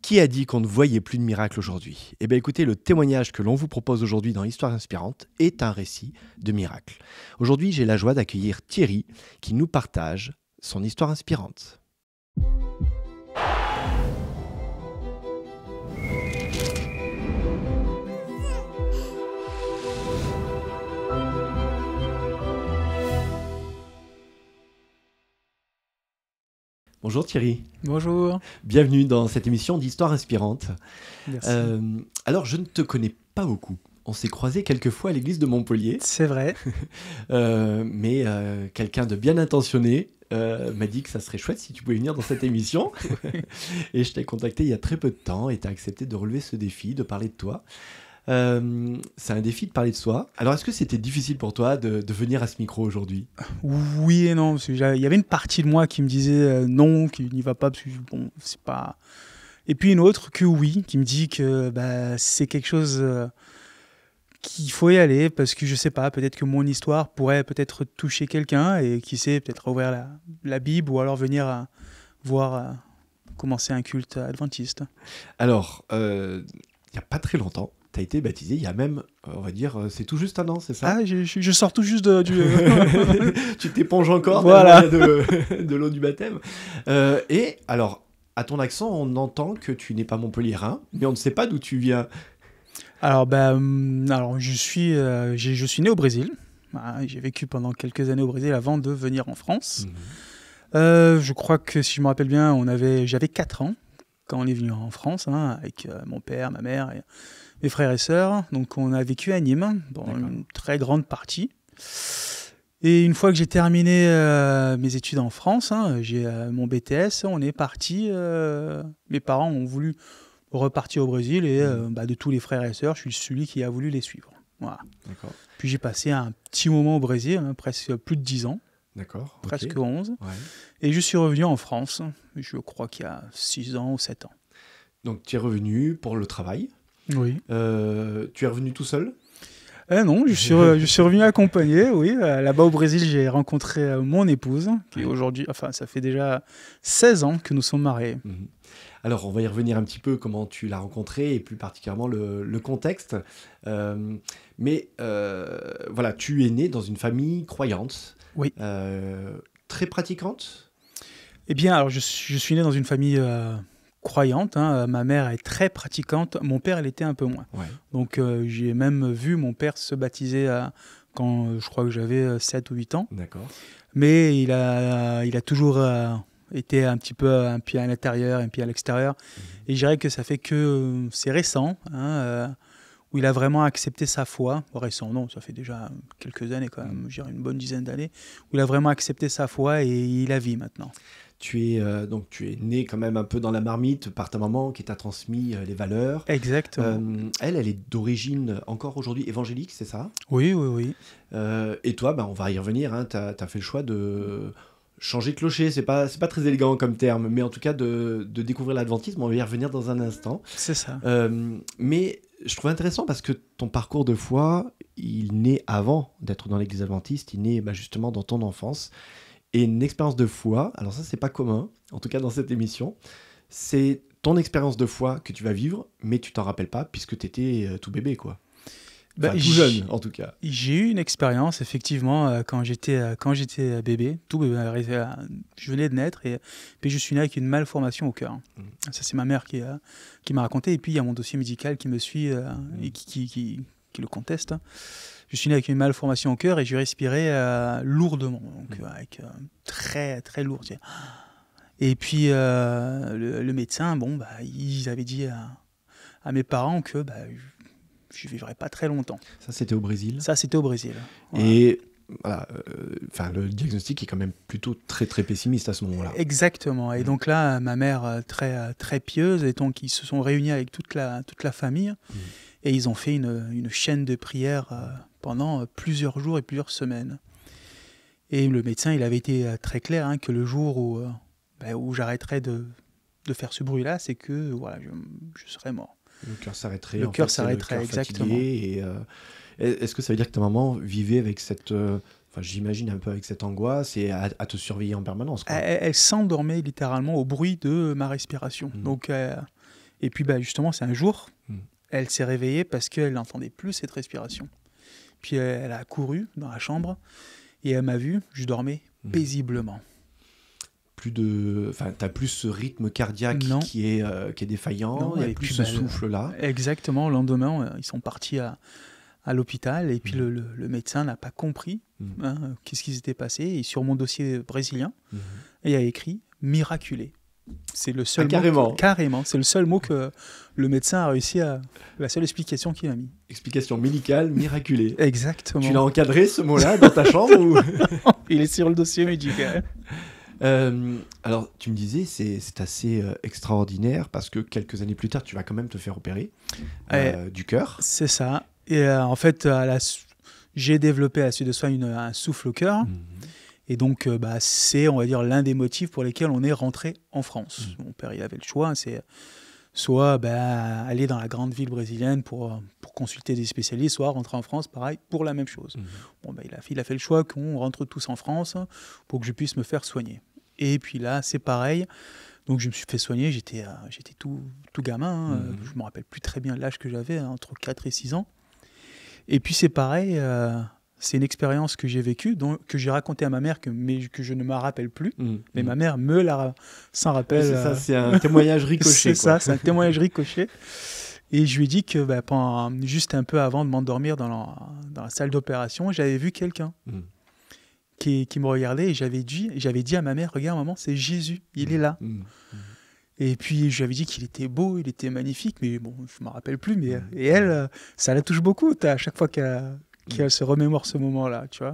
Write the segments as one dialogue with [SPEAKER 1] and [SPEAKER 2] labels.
[SPEAKER 1] Qui a dit qu'on ne voyait plus de miracles aujourd'hui? Eh bien écoutez, le témoignage que l'on vous propose aujourd'hui dans Histoire inspirante est un récit de miracle. Aujourd'hui, j'ai la joie d'accueillir Thierry qui nous partage son histoire inspirante. Bonjour Thierry.
[SPEAKER 2] Bonjour.
[SPEAKER 1] Bienvenue dans cette émission d'Histoire inspirante.
[SPEAKER 2] Merci.
[SPEAKER 1] Alors, je ne te connais pas beaucoup. On s'est croisés quelques fois à l'église de Montpellier.
[SPEAKER 2] C'est vrai.
[SPEAKER 1] Mais quelqu'un de bien intentionné m'a dit que ça serait chouette si tu pouvais venir dans cette émission. Et je t'ai contacté il y a très peu de temps et tu as accepté de relever ce défi, de parler de toi. C'est un défi de parler de soi. Alors, est-ce que c'était difficile pour toi de venir à ce micro aujourd'hui?
[SPEAKER 2] Oui et non. Parce que il y avait une partie de moi qui me disait non, qui n'y va pas, parce que bon, c'est pas. Et puis une autre que oui, qui me dit que c'est quelque chose qu'il faut y aller, parce que je sais pas, peut-être que mon histoire pourrait peut-être toucher quelqu'un, et qui sait, peut-être ouvrir la Bible, ou alors venir voir commencer un culte adventiste.
[SPEAKER 1] Alors, il n'y a pas très longtemps, tu as été baptisé, il y a même, on va dire, c'est tout juste un an, c'est ça?
[SPEAKER 2] Ah, je sors tout juste du...
[SPEAKER 1] Tu t'éponges encore
[SPEAKER 2] voilà.
[SPEAKER 1] de l'eau du baptême. Et alors, à ton accent, on entend que tu n'es pas montpelliérain, mais on ne sait pas d'où tu viens.
[SPEAKER 2] Alors, je suis né au Brésil. Voilà, j'ai vécu pendant quelques années au Brésil avant de venir en France. Je crois que, si je me rappelle bien, j'avais 4 ans quand on est venu en France, avec mon père, ma mère et mes frères et sœurs. Donc, on a vécu à Nîmes, dans une très grande partie. Et une fois que j'ai terminé mes études en France, j'ai mon BTS, on est parti. Mes parents ont voulu repartir au Brésil et de tous les frères et sœurs, je suis celui qui a voulu les suivre. Voilà.
[SPEAKER 1] D'accord.
[SPEAKER 2] Puis j'ai passé un petit moment au Brésil, presque plus de 10 ans.
[SPEAKER 1] D'accord.
[SPEAKER 2] Presque 11.
[SPEAKER 1] Ouais.
[SPEAKER 2] Et je suis revenu en France, je crois qu'il y a 6 ans ou 7 ans.
[SPEAKER 1] Donc tu es revenu pour le travail.
[SPEAKER 2] Oui.
[SPEAKER 1] Tu es revenu tout seul?
[SPEAKER 2] Non, je suis revenu accompagné, oui. Là-bas au Brésil, j'ai rencontré mon épouse, qui aujourd'hui, ça fait déjà 16 ans que nous sommes mariés.
[SPEAKER 1] Alors, on va y revenir un petit peu, comment tu l'as rencontré, et plus particulièrement le contexte. Mais voilà, tu es né dans une famille croyante.
[SPEAKER 2] Oui.
[SPEAKER 1] Très pratiquante?
[SPEAKER 2] Eh bien, alors je suis né dans une famille croyante. Ma mère est très pratiquante. Mon père, elle était un peu moins.
[SPEAKER 1] Ouais.
[SPEAKER 2] Donc, j'ai même vu mon père se baptiser quand je crois que j'avais 7 ou 8 ans.
[SPEAKER 1] D'accord.
[SPEAKER 2] Mais il a toujours été un petit peu un pied à l'intérieur, un pied à l'extérieur. Et je dirais que ça fait que c'est récent, où il a vraiment accepté sa foi. Récent, non, ça fait déjà quelques années quand même, je dirais une bonne dizaine d'années, où il a vraiment accepté sa foi et il la vit maintenant.
[SPEAKER 1] Tu es né quand même un peu dans la marmite par ta maman qui t'a transmis les valeurs.
[SPEAKER 2] Exactement.
[SPEAKER 1] Elle est d'origine encore aujourd'hui évangélique, c'est ça?
[SPEAKER 2] Oui, oui, oui.
[SPEAKER 1] Et toi, on va y revenir, tu as fait le choix de changer de clocher. C'est pas très élégant comme terme, mais en tout cas de découvrir l'adventisme. On va y revenir dans un instant.
[SPEAKER 2] C'est ça.
[SPEAKER 1] Mais je trouve intéressant parce que ton parcours de foi, il naît avant d'être dans l'église adventiste, il naît justement dans ton enfance. Et une expérience de foi, alors ça c'est pas commun, en tout cas dans cette émission, c'est ton expérience de foi que tu vas vivre, mais tu t'en rappelles pas puisque tu étais tout bébé, quoi. Enfin, tout jeune en tout cas.
[SPEAKER 2] J'ai eu une expérience effectivement quand j'étais bébé, tout bébé. Je venais de naître et puis je suis né avec une malformation au cœur. Ça c'est ma mère qui m'a raconté, et puis il y a mon dossier médical qui me suit et qui le conteste. Je suis né avec une malformation au cœur et je respirais lourdement, donc avec très très lourd. Et puis le médecin, ils avaient dit à mes parents que je ne vivrais pas très longtemps.
[SPEAKER 1] Ça c'était au Brésil?
[SPEAKER 2] Ça c'était au Brésil. Voilà.
[SPEAKER 1] Et voilà, le diagnostic est quand même plutôt très très pessimiste à ce moment-là.
[SPEAKER 2] Exactement. Et donc là, ma mère très très pieuse, et donc ils se sont réunis avec toute la famille. Et ils ont fait une chaîne de prières pendant plusieurs jours et plusieurs semaines. Et le médecin, il avait été très clair que le jour où j'arrêterais de faire ce bruit-là, c'est que voilà, je serais mort.
[SPEAKER 1] Le cœur s'arrêterait.
[SPEAKER 2] Le cœur s'arrêterait, exactement.
[SPEAKER 1] Et est-ce que ça veut dire que ta maman vivait avec cette... j'imagine un peu avec cette angoisse et à te surveiller en permanence, quoi.
[SPEAKER 2] Elle s'endormait littéralement au bruit de ma respiration. Donc Et puis justement, c'est un jour, elle s'est réveillée parce qu'elle n'entendait plus cette respiration. Puis elle a couru dans la chambre et elle m'a vu, je dormais paisiblement.
[SPEAKER 1] T'as plus ce rythme cardiaque qui est défaillant, il n'y a plus ce souffle-là.
[SPEAKER 2] Exactement, le lendemain, ils sont partis à l'hôpital et puis le médecin n'a pas compris qu'est-ce qui s'était passé. Et sur mon dossier brésilien, il a écrit « miraculé ». C'est le seul mot carrément, c'est le seul mot que le médecin a réussi à... La seule explication qu'il a mis.
[SPEAKER 1] Explication médicale, miraculé.
[SPEAKER 2] Exactement.
[SPEAKER 1] Tu l'as encadré ce mot-là dans ta chambre ou...
[SPEAKER 2] Il est sur le dossier médical.
[SPEAKER 1] Alors, tu me disais, c'est assez extraordinaire parce que quelques années plus tard, tu vas quand même te faire opérer du cœur.
[SPEAKER 2] C'est ça. Et en fait, j'ai développé à la suite de ça un souffle au cœur. Et donc, c'est, on va dire, l'un des motifs pour lesquels on est rentré en France. Mon père, il avait le choix. C'est soit aller dans la grande ville brésilienne pour consulter des spécialistes, soit rentrer en France, pareil, pour la même chose. Bon, il a fait le choix qu'on rentre tous en France pour que je puisse me faire soigner. Et puis là, c'est pareil. Donc, je me suis fait soigner. J'étais tout gamin. Je ne me rappelle plus très bien l'âge que j'avais, entre 4 et 6 ans. Et puis, c'est pareil... c'est une expérience que j'ai vécue, que j'ai racontée à ma mère, mais que je ne me rappelle plus. Mais ma mère s'en rappelle.
[SPEAKER 1] C'est ça, c'est un témoignage ricochet.
[SPEAKER 2] C'est un témoignage ricochet. Et je lui ai dit que juste un peu avant de m'endormir dans la salle d'opération, j'avais vu quelqu'un qui me regardait et j'avais dit à ma mère, regarde maman, c'est Jésus, il est là. Et puis je lui avais dit qu'il était beau, il était magnifique, mais bon, je ne me rappelle plus. Et elle, ça la touche beaucoup à chaque fois qu'elle se remémore ce moment-là, tu vois.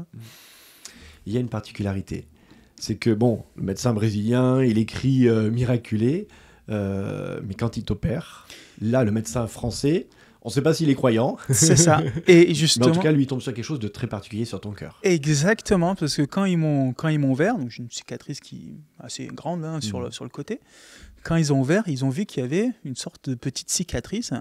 [SPEAKER 1] Il y a une particularité, c'est que, bon, le médecin brésilien, il écrit miraculé, mais quand il t'opère, là, le médecin français, on ne sait pas s'il est croyant.
[SPEAKER 2] C'est ça. Et justement,
[SPEAKER 1] mais en tout cas, lui, il tombe sur quelque chose de très particulier sur ton cœur.
[SPEAKER 2] Exactement, parce que quand ils m'ont ouvert, donc j'ai une cicatrice qui est assez grande sur le côté, quand ils ont ouvert, ils ont vu qu'il y avait une sorte de petite cicatrice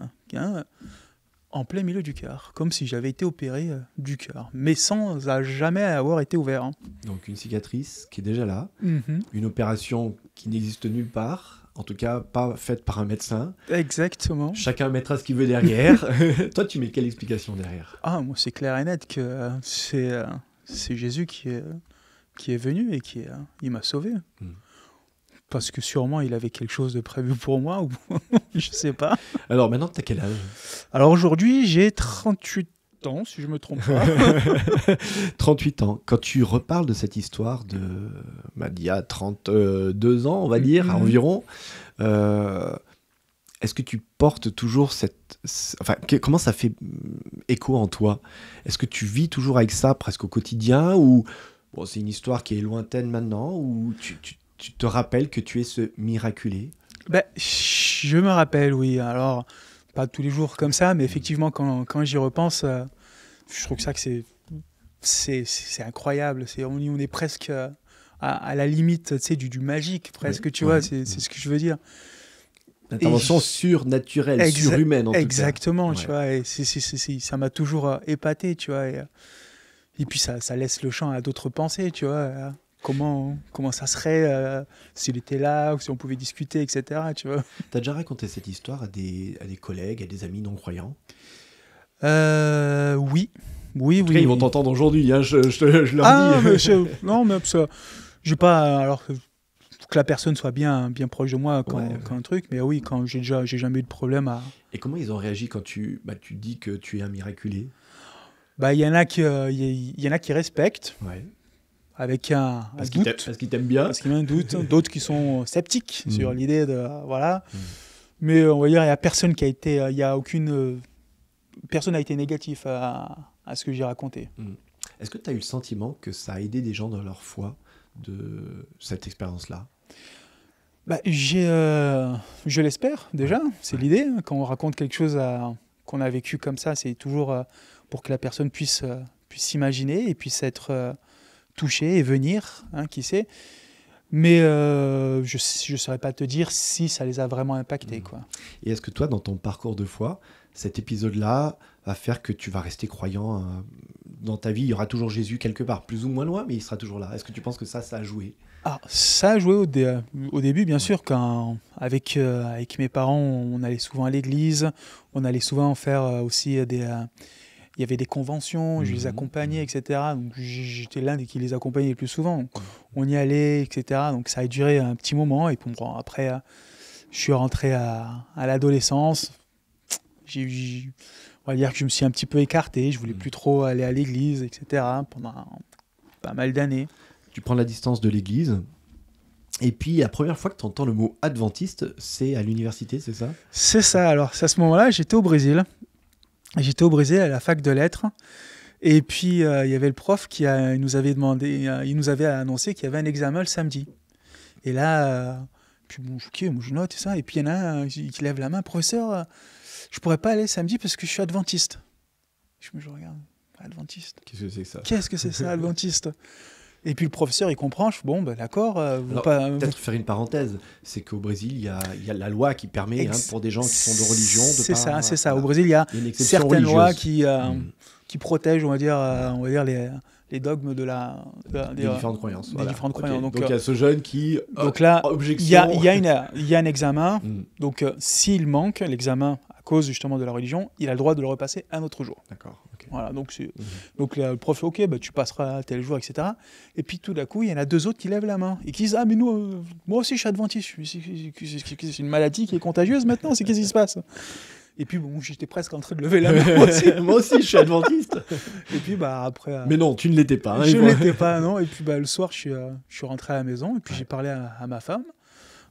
[SPEAKER 2] en plein milieu du cœur, comme si j'avais été opéré du cœur, mais sans jamais avoir été ouvert. Donc
[SPEAKER 1] une cicatrice qui est déjà là, une opération qui n'existe nulle part, en tout cas pas faite par un médecin.
[SPEAKER 2] Exactement.
[SPEAKER 1] Chacun mettra ce qu'il veut derrière. Toi, tu mets quelle explication derrière ?
[SPEAKER 2] Moi, c'est clair et net que c'est Jésus qui est venu et il m'a sauvé. Parce que sûrement, il avait quelque chose de prévu pour moi, ou je sais pas.
[SPEAKER 1] Alors, maintenant, tu as quel âge ?
[SPEAKER 2] Alors, aujourd'hui, j'ai 38 ans, si je me trompe pas.
[SPEAKER 1] 38 ans. Quand tu reparles de cette histoire d'il y a 32 ans, on va dire, environ, est-ce que tu portes toujours comment ça fait écho en toi ? Est-ce que tu vis toujours avec ça presque au quotidien, ou c'est une histoire qui est lointaine maintenant, ou tu te rappelles que tu es ce miraculé ?
[SPEAKER 2] Je me rappelle, oui. Alors, pas tous les jours comme ça, mais effectivement, quand j'y repense, je trouve que c'est incroyable. On est presque à la limite, du magique, presque, tu vois, c'est ce que je veux dire.
[SPEAKER 1] Intervention surnaturelle, surhumaine, en tout cas.
[SPEAKER 2] Exactement, tu vois, et ça m'a toujours épaté, tu vois. Et puis, ça laisse le champ à d'autres pensées, tu vois. Comment ça serait s'il était là, ou si on pouvait discuter, etc. Tu vois.
[SPEAKER 1] T'as déjà raconté cette histoire à des collègues, à des amis non-croyants ?
[SPEAKER 2] Oui. En tout
[SPEAKER 1] cas, ils vont t'entendre aujourd'hui, hein, je leur dis.
[SPEAKER 2] Non, mais ça, j'ai pas... Alors, faut que la personne soit bien proche de moi quand un truc, mais oui, quand j'ai jamais eu de problème à...
[SPEAKER 1] Et comment ils ont réagi quand tu dis que tu es un miraculé ?
[SPEAKER 2] Il y en a qui respectent.
[SPEAKER 1] Ouais.
[SPEAKER 2] Avec un doute.
[SPEAKER 1] Parce qu'ils t'aiment bien.
[SPEAKER 2] Parce qu'il y a un doute. D'autres qui sont sceptiques sur l'idée de... Voilà. Mais on va dire, il n'y a personne qui a été... personne n'a été négatif à ce que j'ai raconté.
[SPEAKER 1] Est-ce que tu as eu le sentiment que ça a aidé des gens dans leur foi, de cette expérience-là ?
[SPEAKER 2] Je l'espère, déjà. C'est l'idée. Quand on raconte quelque chose qu'on a vécu comme ça, c'est toujours pour que la personne puisse s'imaginer et puisse être... toucher et venir, qui sait. Mais je ne saurais pas te dire si ça les a vraiment impactés, quoi.
[SPEAKER 1] Et est-ce que toi, dans ton parcours de foi, cet épisode-là va faire que tu vas rester croyant dans ta vie? Il y aura toujours Jésus quelque part, plus ou moins loin, mais il sera toujours là. Est-ce que tu penses que ça a joué?
[SPEAKER 2] Ah, ça a joué au début, bien sûr, quand avec mes parents, on allait souvent à l'église, on allait souvent faire aussi il y avait des conventions, je les accompagnais, etc. Donc j'étais l'un des qui les accompagnait le plus souvent. On y allait, etc. Donc ça a duré un petit moment. Et puis, bon, après, je suis rentré à l'adolescence. On va dire que je me suis un petit peu écarté. Je voulais plus trop aller à l'église, etc. pendant pas mal d'années.
[SPEAKER 1] Tu prends la distance de l'église. Et puis, la première fois que tu entends le mot adventiste, c'est à l'université, c'est ça?
[SPEAKER 2] C'est ça. Alors, à ce moment-là, j'étais au Brésil. J'étais au Brésil à la fac de lettres. Et puis, il y avait le prof qui nous avait annoncé qu'il y avait un examen le samedi. Et là, puis bon, moi je note et ça. Et puis, il y en a un qui lève la main. Professeur, je pourrais pas aller samedi parce que je suis adventiste. Je regarde, adventiste.
[SPEAKER 1] Qu'est-ce que c'est que ça?
[SPEAKER 2] Qu'est-ce que c'est ça, adventiste? Et puis le professeur, il comprend, je fais, bon, ben d'accord.
[SPEAKER 1] Peut-être faire une parenthèse, c'est qu'au Brésil, il y a la loi qui permet, pour des gens qui sont de religion, de
[SPEAKER 2] c'est
[SPEAKER 1] pas...
[SPEAKER 2] C'est ça. Au Brésil, il y a certaines lois qui protègent, on va dire les dogmes des
[SPEAKER 1] différentes croyances.
[SPEAKER 2] Des différentes croyances.
[SPEAKER 1] Donc il y a ce jeune qui...
[SPEAKER 2] donc là,
[SPEAKER 1] objection.
[SPEAKER 2] Il y a un examen. Donc s'il manque l'examen à cause justement de la religion, il a le droit de le repasser un autre jour.
[SPEAKER 1] D'accord.
[SPEAKER 2] Voilà, donc le prof fait ok, bah, tu passeras tel jour, etc. Et puis tout d'un coup, il y en a deux autres qui lèvent la main et qui disent ah mais nous, moi aussi je suis adventiste. C'est une maladie qui est contagieuse maintenant, qu'est-ce qui se passe? Et puis bon, j'étais presque en train de lever la main moi aussi.
[SPEAKER 1] Moi aussi je suis adventiste.
[SPEAKER 2] Et puis bah après.
[SPEAKER 1] Mais non, tu ne l'étais pas. Hein,
[SPEAKER 2] je ne l'étais pas, non. Et puis bah le soir, je suis rentré à la maison et puis j'ai parlé à ma femme.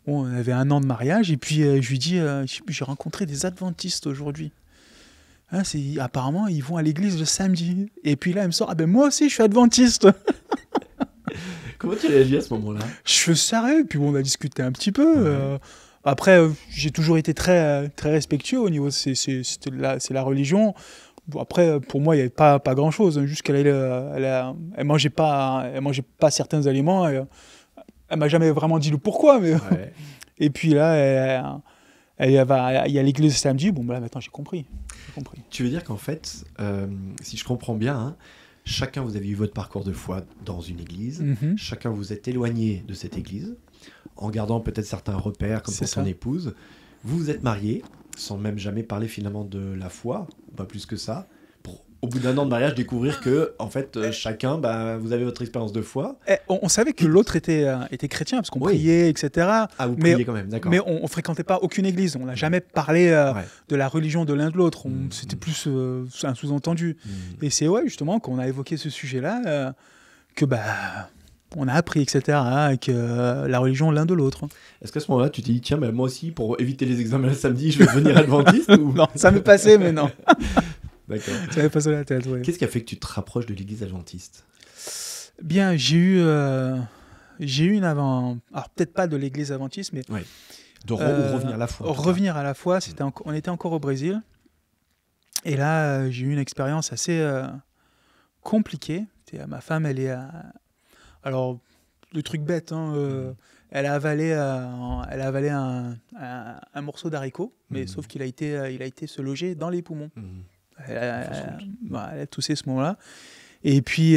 [SPEAKER 2] Bon, on avait 1 an de mariage et puis je lui dis j'ai rencontré des adventistes aujourd'hui. Hein, apparemment, ils vont à l'église le samedi. Et puis là, elle me sort, ah ben moi aussi, je suis adventiste.
[SPEAKER 1] Comment tu réagis à ce moment-là?
[SPEAKER 2] Je suis sérieux, puis bon, on a discuté un petit peu. Ouais. Après, j'ai toujours été très, très respectueux au niveau, c'est la religion. Bon, après, pour moi, il n'y avait pas grand-chose. Hein, juste qu'elle mangeait pas certains aliments. Elle m'a jamais vraiment dit le pourquoi. Mais... Ouais. Et puis là, il y a l'église samedi. Bon, bah là, maintenant, j'ai compris.
[SPEAKER 1] Tu veux dire qu'en fait, si je comprends bien, hein, chacun vous avez eu votre parcours de foi dans une église, chacun vous êtes éloigné de cette église, en gardant peut-être certains repères comme pour ton épouse. Vous vous êtes mariés, sans même jamais parler finalement de la foi, pas plus que ça, pour au bout d'1 an de mariage découvrir que en fait chacun, vous avez votre expérience de foi.
[SPEAKER 2] On savait que l'autre était chrétien parce qu'on priait, etc.
[SPEAKER 1] Ah, vous priez quand même, d'accord.
[SPEAKER 2] Mais on fréquentait pas aucune église. On n'a jamais parlé de la religion de l'un de l'autre. C'était plus un sous-entendu. Et c'est justement quand on a évoqué ce sujet-là que on a appris, etc. Avec la religion l'un de l'autre.
[SPEAKER 1] Est-ce qu'à ce moment-là, tu t'es dit tiens, moi aussi pour éviter les examens le samedi, je vais devenir adventiste ou...
[SPEAKER 2] Non, ça m'est passé, mais non.
[SPEAKER 1] D'accord.
[SPEAKER 2] Ça m'est passé la tête, oui.
[SPEAKER 1] Qu'est-ce qui a fait que tu te rapproches de l'église adventiste?
[SPEAKER 2] Bien, j'ai eu une avant... Alors, peut-être pas de l'église adventiste, mais...
[SPEAKER 1] Ouais. Revenir à la foi.
[SPEAKER 2] Revenir à la foi, on était encore au Brésil. Et là, j'ai eu une expérience assez compliquée. Ma femme, elle est... Alors, le truc bête, hein, elle a avalé un morceau d'haricot, mais sauf qu'il a été se loger dans les poumons. Elle a toussé ce moment-là. Et puis,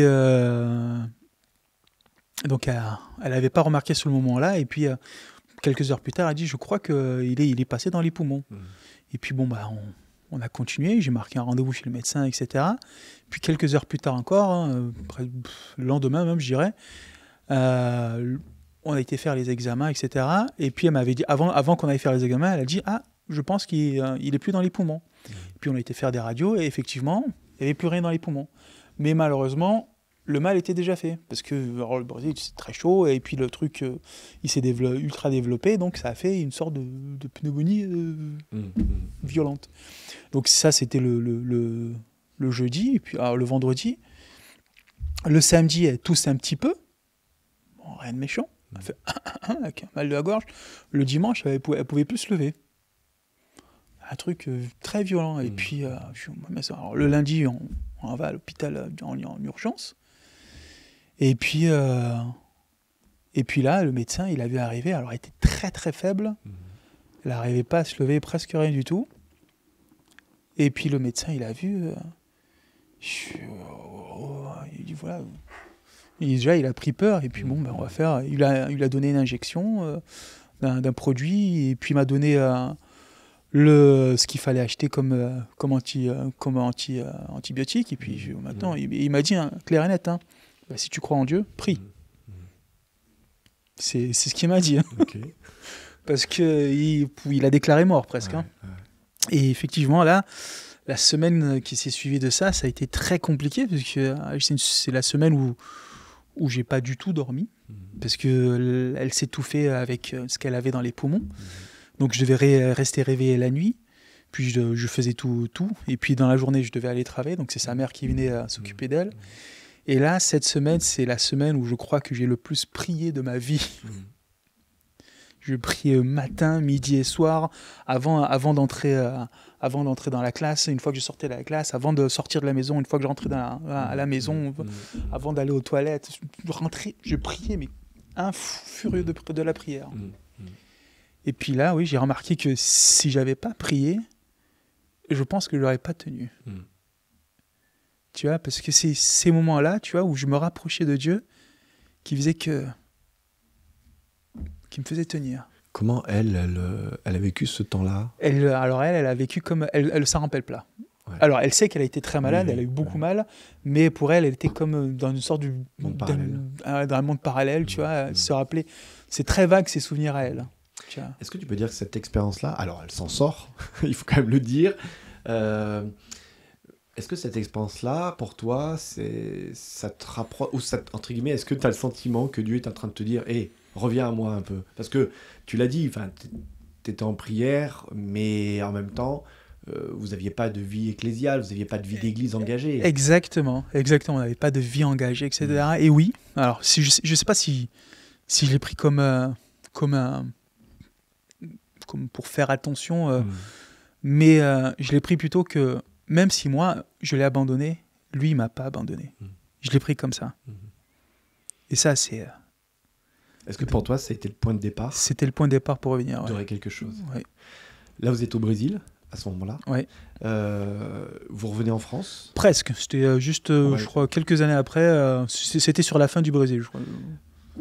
[SPEAKER 2] donc, elle n'avait pas remarqué sur le moment-là. Et puis, quelques heures plus tard, elle a dit, je crois qu'il est passé dans les poumons. Et puis, bon, on a continué. J'ai marqué un rendez-vous chez le médecin, etc. Puis, quelques heures plus tard encore, le lendemain même, je dirais, on a été faire les examens, etc. Et puis, elle m'avait dit, avant qu'on aille faire les examens, elle a dit, je pense qu'il est plus dans les poumons. Puis on a été faire des radios et effectivement, il n'y avait plus rien dans les poumons. Mais malheureusement, le mal était déjà fait. Parce que le Brésil, c'est très chaud et puis le truc, il s'est ultra développé. Donc ça a fait une sorte de pneumonie violente. Donc ça, c'était le jeudi. Et puis le vendredi. Le samedi, elle tousse un petit peu. Bon, rien de méchant. Elle fait avec un mal de la gorge. Le dimanche, elle pouvait plus se lever. Un truc très violent. Et puis, alors, le lundi, on va à l'hôpital en urgence. Et puis Et puis là, le médecin, il a vu arriver, alors elle était très très faible, elle n'arrivait pas à se lever, presque rien du tout. Et puis le médecin, il a vu, il dit voilà, déjà il a pris peur, et puis bon, ben, on va faire, il a donné une injection d'un produit, et puis il m'a donné ce qu'il fallait acheter comme antibiotique, et puis maintenant, il m'a dit, hein, clair et net, hein, bah, si tu crois en Dieu, prie. C'est ce qu'il m'a dit. Hein.
[SPEAKER 1] Okay.
[SPEAKER 2] Parce qu'il a déclaré mort presque. Hein. Et effectivement, là, la semaine qui s'est suivie de ça, ça a été très compliqué, parce que c'est la semaine où j'ai pas du tout dormi, parce qu'elle s'étouffait avec ce qu'elle avait dans les poumons. Donc je devais rester réveillé la nuit, puis je faisais tout. Et puis dans la journée, je devais aller travailler, donc c'est sa mère qui venait s'occuper d'elle. Et là, cette semaine, c'est la semaine où je crois que j'ai le plus prié de ma vie. Je priais matin, midi et soir, avant d'entrer dans la classe, une fois que je sortais de la classe, avant de sortir de la maison, une fois que je rentrais à la maison, avant d'aller aux toilettes. Je priais, mais un fou furieux de la prière. Et puis là, oui, j'ai remarqué que si j'avais pas prié, je pense que je l'aurais pas tenu. Tu vois, parce que c'est ces moments-là, tu vois, où je me rapprochais de Dieu, qui me faisait tenir.
[SPEAKER 1] Comment elle a vécu ce temps-là?
[SPEAKER 2] Alors elle a vécu comme... Elle s'en rappelle pas. Ouais. Alors elle sait qu'elle a été très malade, elle a eu beaucoup mal, mais pour elle était comme dans une sorte d'un monde parallèle, tu vois, elle se rappelait. C'est très vague, ses souvenirs à elle.
[SPEAKER 1] Est-ce que tu peux dire que cette expérience-là, alors elle s'en sort, il faut quand même le dire, est-ce que cette expérience-là, pour toi, ça te rapproche, ou ça, entre guillemets, est-ce que tu as le sentiment que Dieu est en train de te dire, hé, reviens à moi un peu? Parce que tu l'as dit, tu étais en prière, mais en même temps, vous n'aviez pas de vie ecclésiale, vous n'aviez pas de vie d'église engagée.
[SPEAKER 2] Exactement, on n'avait pas de vie engagée, etc. Et oui, alors je ne sais pas si je l'ai pris comme pour faire attention, mais je l'ai pris plutôt que, même si moi, je l'ai abandonné, lui, il ne m'a pas abandonné. Je l'ai pris comme ça. Et ça, c'est...
[SPEAKER 1] Est-ce que pour toi, ça a été le point de départ?
[SPEAKER 2] C'était le point de départ pour revenir.
[SPEAKER 1] Ouais. D'aurait quelque chose.
[SPEAKER 2] Ouais.
[SPEAKER 1] Là, vous êtes au Brésil, à ce moment-là.
[SPEAKER 2] Ouais.
[SPEAKER 1] Vous revenez en France?
[SPEAKER 2] Presque. C'était juste, je crois, quelques années après. C'était sur la fin du Brésil, je crois.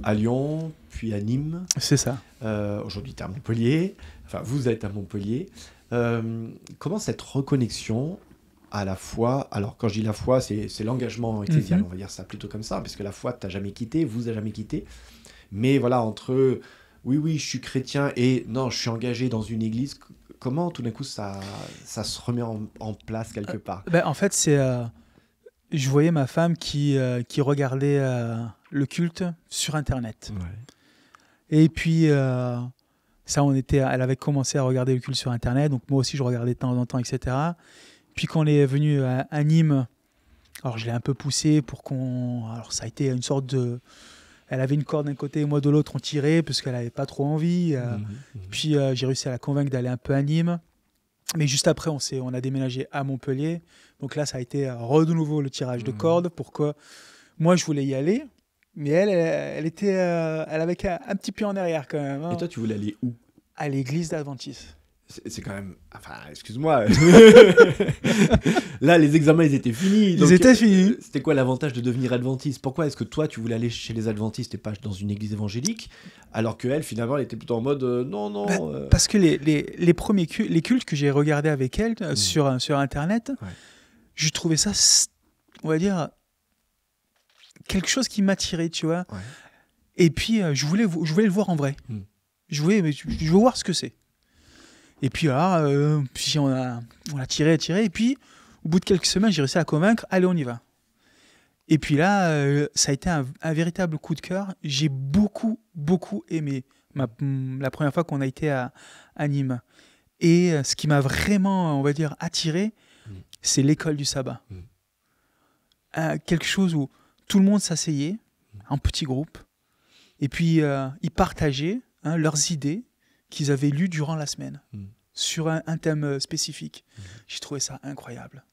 [SPEAKER 1] À Lyon, puis à Nîmes.
[SPEAKER 2] C'est ça.
[SPEAKER 1] Aujourd'hui, tu es à Montpellier. Enfin, vous êtes à Montpellier. Comment cette reconnexion à la foi, alors quand je dis la foi, c'est l'engagement ecclésial, on va dire ça plutôt comme ça, parce que la foi, tu n'as jamais quitté, vous n'avez jamais quitté. Mais voilà, entre oui, je suis chrétien et non, je suis engagé dans une église, comment tout d'un coup ça se remet en place quelque part?
[SPEAKER 2] En fait, je voyais ma femme qui regardait le culte sur Internet. Ouais. Et puis, elle avait commencé à regarder le culte sur Internet, donc moi aussi je regardais de temps en temps, etc. Puis quand on est venu à Nîmes, alors je l'ai un peu poussé alors ça a été une sorte de... Elle avait une corde d'un côté et moi de l'autre, on tirait parce qu'elle n'avait pas trop envie. Puis j'ai réussi à la convaincre d'aller un peu à Nîmes. Mais juste après, on a déménagé à Montpellier. Donc là, ça a été de nouveau le tirage de corde pour que moi, je voulais y aller. Mais elle avait un petit pied en arrière quand même. Hein.
[SPEAKER 1] Et toi, tu voulais aller où?
[SPEAKER 2] À l'église d'Adventiste.
[SPEAKER 1] C'est quand même... Enfin, excuse-moi. Là, les examens, ils étaient finis.
[SPEAKER 2] Ils étaient finis.
[SPEAKER 1] C'était quoi l'avantage de devenir adventiste? Pourquoi est-ce que toi, tu voulais aller chez les adventistes et pas dans une église évangélique, alors qu'elle, finalement, elle était plutôt en mode non.
[SPEAKER 2] Parce que les premiers les cultes que j'ai regardés avec elle sur Internet, je trouvais ça, on va dire, quelque chose qui m'attirait, tu vois. Ouais. Et puis, je voulais le voir en vrai. Je veux voir ce que c'est. Et puis là, puis on a tiré, et puis au bout de quelques semaines, j'ai réussi à convaincre, allez, on y va. Et puis là, ça a été un véritable coup de cœur. J'ai beaucoup aimé la première fois qu'on a été à Nîmes. Et ce qui m'a vraiment, on va dire, attiré, c'est l'école du sabbat. Quelque chose où tout le monde s'asseyait en petits groupes, et puis ils partageaient leurs idées qu'ils avaient lues durant la semaine. Sur un thème spécifique. J'ai trouvé ça incroyable.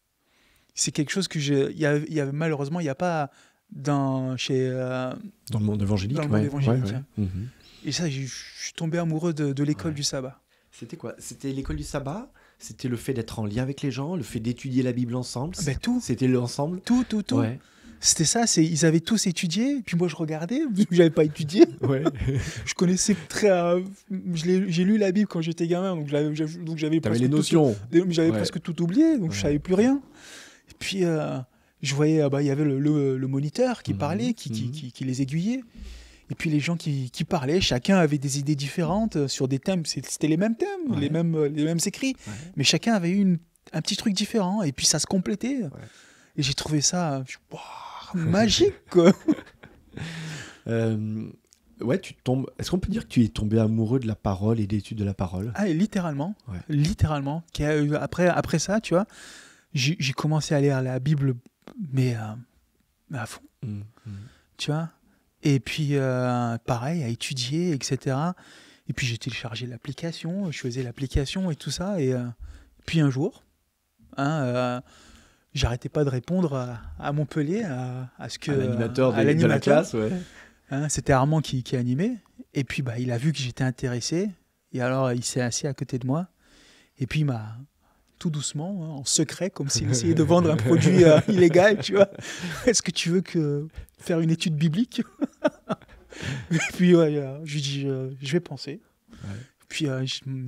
[SPEAKER 2] C'est quelque chose que malheureusement, il n'y a pas
[SPEAKER 1] Dans le monde évangélique.
[SPEAKER 2] Dans le monde évangélique.
[SPEAKER 1] Ouais. Mhm.
[SPEAKER 2] Et ça, je suis tombé amoureux de l'école du sabbat.
[SPEAKER 1] C'était quoi? C'était l'école du sabbat? C'était le fait d'être en lien avec les gens, le fait d'étudier la Bible ensemble?
[SPEAKER 2] Tout.
[SPEAKER 1] C'était l'ensemble?
[SPEAKER 2] Tout.
[SPEAKER 1] Ouais.
[SPEAKER 2] C'était ça, ils avaient tous étudié, et puis moi je regardais, vu que j'avais pas étudié.
[SPEAKER 1] Ouais.
[SPEAKER 2] Je connaissais j'ai lu la Bible quand j'étais gamin, donc j'avais
[SPEAKER 1] T'avais les notions.
[SPEAKER 2] J'avais presque tout oublié, donc je savais plus rien. Et puis je voyais, il y avait le moniteur qui parlait, qui les aiguillait. Et puis les gens qui parlaient, chacun avait des idées différentes sur des thèmes. C'était les mêmes thèmes, les mêmes écrits, mais chacun avait eu un petit truc différent. Et puis ça se complétait. Ouais. Et j'ai trouvé ça magique, quoi.
[SPEAKER 1] Tu tombes. Est-ce qu'on peut dire que tu es tombé amoureux de la parole et d'études de la parole?
[SPEAKER 2] Ah, littéralement. Après ça, tu vois, j'ai commencé à lire la Bible, mais à fond. Tu vois. Et puis, pareil, à étudier, etc. Et puis, j'ai téléchargé l'application, je faisais l'application et tout ça. Et puis, un jour, j'arrêtais pas de répondre à Montpellier, à
[SPEAKER 1] l'animateur de la classe. Ouais.
[SPEAKER 2] C'était Armand qui animait. Et puis, il a vu que j'étais intéressé. Et alors, il s'est assis à côté de moi. Et puis, il m'a tout doucement, en secret, comme s'il essayait de vendre un produit illégal, tu vois. Est-ce que tu veux faire une étude biblique? Et puis, je lui dis, je vais penser. Ouais. Puis,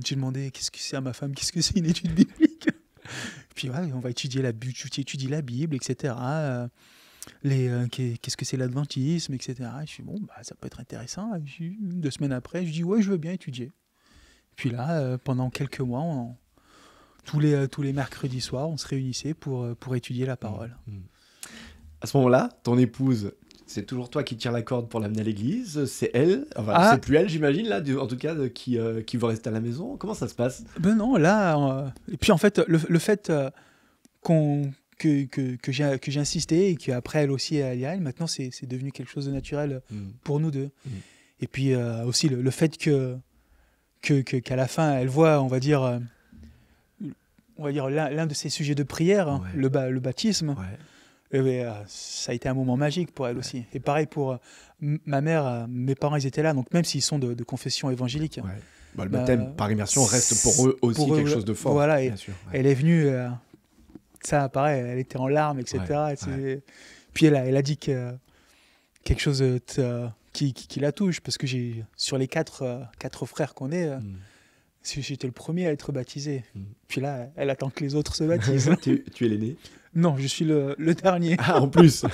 [SPEAKER 2] j'ai demandé, qu'est-ce que c'est à ma femme, qu'est-ce que c'est une étude biblique? Puis, on va étudier la Bible, etc. Qu'est-ce que c'est l'adventisme, etc. Et je suis ça peut être intéressant. 2 semaines après, je dis, ouais, je veux bien étudier. Puis là, pendant quelques mois, tous les mercredis soirs, on se réunissait pour étudier la parole.
[SPEAKER 1] À ce moment-là, ton épouse, c'est toujours toi qui tire la corde pour l'amener à l'église? C'est elle? C'est plus elle, j'imagine, là, en tout cas, qui veut rester à la maison? Comment ça se passe?
[SPEAKER 2] Ben non, là... et puis en fait, le fait que j'ai insisté et qu'après elle aussi elle y aille, maintenant c'est devenu quelque chose de naturel pour nous deux. Et puis aussi le fait qu'à la fin, elle voit, on va dire l'un de ses sujets de prière, le baptisme. Ça a été un moment magique pour elle aussi. Et pareil pour ma mère, mes parents, ils étaient là, donc même s'ils sont de confession évangélique.
[SPEAKER 1] Le baptême par immersion reste pour eux aussi quelque chose de fort.
[SPEAKER 2] Voilà, bien sûr, elle est venue, ça pareil, elle était en larmes, etc. Puis elle a dit quelque chose qui la touche, parce que sur les quatre frères qu'on est, j'étais le premier à être baptisé. Puis là, elle attend que les autres se baptisent.
[SPEAKER 1] Tu es l'aîné?
[SPEAKER 2] Non, je suis le dernier.
[SPEAKER 1] Ah, en plus.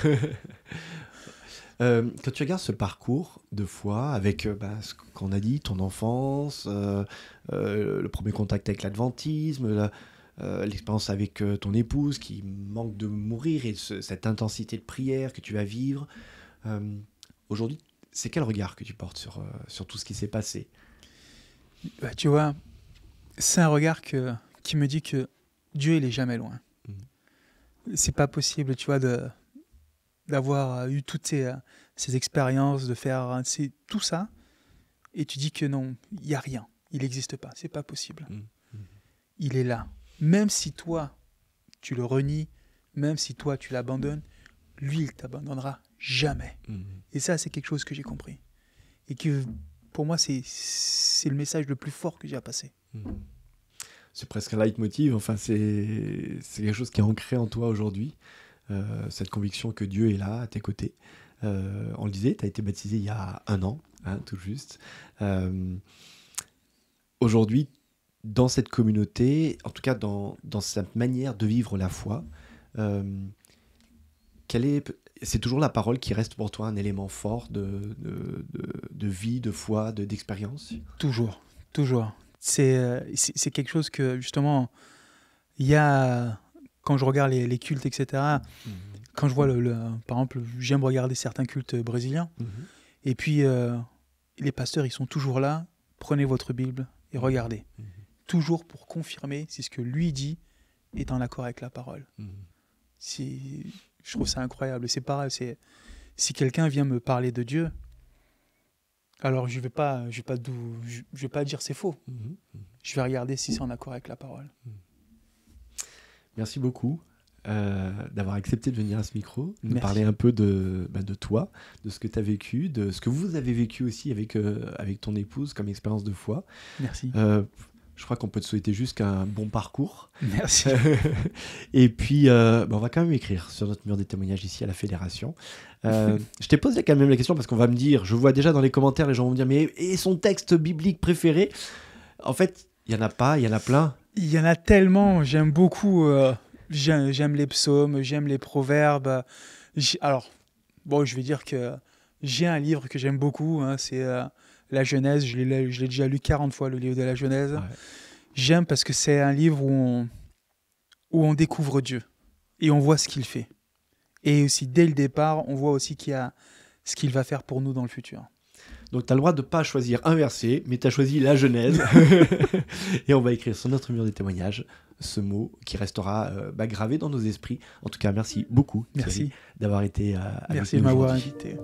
[SPEAKER 1] Quand tu regardes ce parcours de foi avec ce qu'on a dit, ton enfance, le premier contact avec l'adventisme, l'expérience avec ton épouse qui manque de mourir et cette intensité de prière que tu vas vivre, aujourd'hui, c'est quel regard que tu portes sur tout ce qui s'est passé?
[SPEAKER 2] Tu vois, c'est un regard qui me dit que Dieu, il est jamais loin. C'est pas possible, tu vois, d'avoir eu toutes ces expériences, de faire tout ça, et tu dis que non, il n'y a rien, il n'existe pas, c'est pas possible. Il est là. Même si toi, tu le renies, même si toi, tu l'abandonnes, lui, il t'abandonnera jamais. Et ça, c'est quelque chose que j'ai compris. Et que, pour moi, c'est le message le plus fort que j'ai à passer.
[SPEAKER 1] C'est presque un leitmotiv, enfin, c'est quelque chose qui est ancré en toi aujourd'hui, cette conviction que Dieu est là, à tes côtés. On le disait, tu as été baptisé il y a 1 an, tout juste. Aujourd'hui, dans cette communauté, en tout cas dans cette manière de vivre la foi, c'est toujours la parole qui reste pour toi un élément fort de vie, de foi, d'expérience? Toujours.
[SPEAKER 2] C'est quelque chose que, justement, il y a, quand je regarde les cultes, etc., quand je vois, par exemple, j'aime regarder certains cultes brésiliens, et puis les pasteurs, ils sont toujours là, prenez votre Bible et regardez. Toujours pour confirmer si ce que lui dit est en accord avec la parole. Je trouve ça incroyable. C'est pareil, si quelqu'un vient me parler de Dieu, alors je vais pas dire c'est faux. Je vais regarder si c'est en accord avec la parole.
[SPEAKER 1] Merci beaucoup. d'avoir accepté de venir à ce micro, de nous
[SPEAKER 2] Merci.
[SPEAKER 1] parler un peu de toi, de ce que tu as vécu, de ce que vous avez vécu aussi avec ton épouse comme expérience de foi.
[SPEAKER 2] Merci.
[SPEAKER 1] Je crois qu'on peut te souhaiter juste un bon parcours.
[SPEAKER 2] Merci.
[SPEAKER 1] Et puis, on va quand même écrire sur notre mur des témoignages ici à la Fédération. Je t'ai posé quand même la question parce qu'on va me dire, je vois déjà dans les commentaires, les gens vont me dire, mais et son texte biblique préféré? En fait, il n'y en a pas, il y en a plein.
[SPEAKER 2] Il y en a tellement, j'aime beaucoup. J'aime les psaumes, j'aime les proverbes. Alors, bon, je vais dire que j'ai un livre que j'aime beaucoup, hein, c'est la Genèse. Je l'ai déjà lu 40 fois, le livre de la Genèse.
[SPEAKER 1] Ouais.
[SPEAKER 2] J'aime parce que c'est un livre où on découvre Dieu et on voit ce qu'il fait. Et aussi, dès le départ, on voit aussi qu'il y a ce qu'il va faire pour nous dans le futur.
[SPEAKER 1] Donc, tu as le droit de ne pas choisir un verset, mais tu as choisi la Genèse. Et on va écrire sur notre mur des témoignages ce mot qui restera gravé dans nos esprits. En tout cas, merci beaucoup,
[SPEAKER 2] Merci.
[SPEAKER 1] Thierry, d'avoir été avec
[SPEAKER 2] Merci
[SPEAKER 1] nous
[SPEAKER 2] de m'avoir
[SPEAKER 1] aujourd'hui.
[SPEAKER 2] invité.